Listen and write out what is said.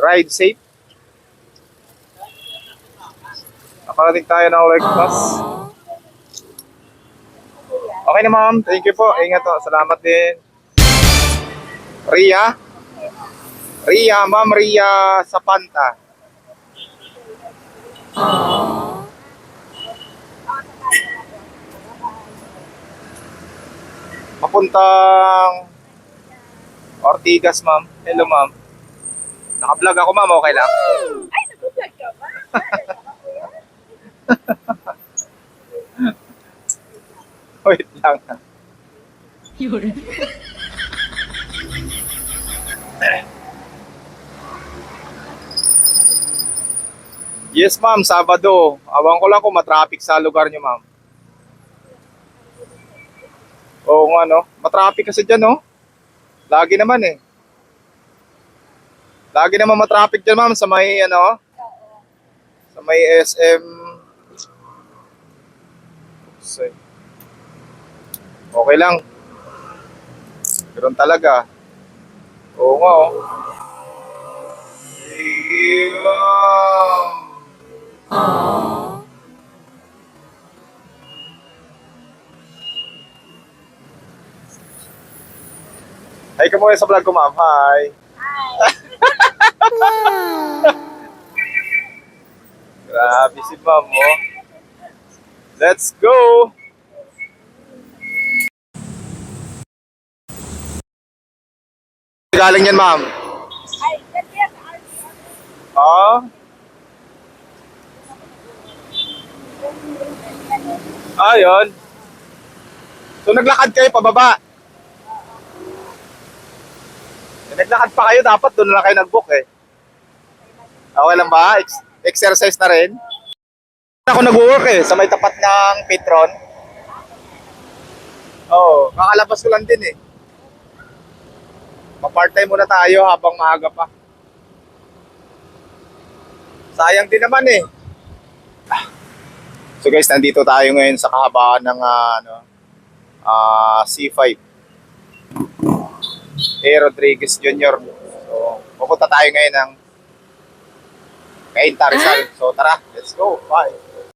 Ride safe. Nakarating tayo ng Lake Bus. Okay na ma'am, thank you po. Ingat po, salamat din. Ria? Ria, ma'am Ria Sapanta. Papuntang Ortigas, ma'am. Hello, ma'am. Naka-vlog ako, ma'am. Okay lang? Ay, nag-vlog ka ba? Wait lang. Yun. Yes, ma'am. Sabado. Awang ko lang kung matraffic sa lugar niyo, ma'am. Oo nga, no? Matraffic kasi dyan, no? Lagi naman, eh. Lagi naman matraffic dyan, ma'am, sa may, ano, sa may SM. Okay lang. Ganoon talaga. Oo nga, oh. Sige, ma'am. Hi ka muna sa vlog ko, ma'am. Hi. Grabe si ma'am, oh. Let's go! Galing yan, ma'am. Ay, ganyan. Ah? Ah, yun. So, naglakad kayo pababa. Naglakad pa kayo, dapat doon na lang kayo nag-book eh. Okay lang ba? Exercise na rin. Ako nag-work eh, sa may tapat ng Petron. Oo, kakalabas ko lang din eh. Pa-part-time muna tayo habang maaga pa. Sayang din naman eh. So guys, nandito tayo ngayon sa kahabaan ng C5. Rodriguez Jr. So, pupunta tayo ngayon ng Cainta, Rizal. So tara, let's go. Bye.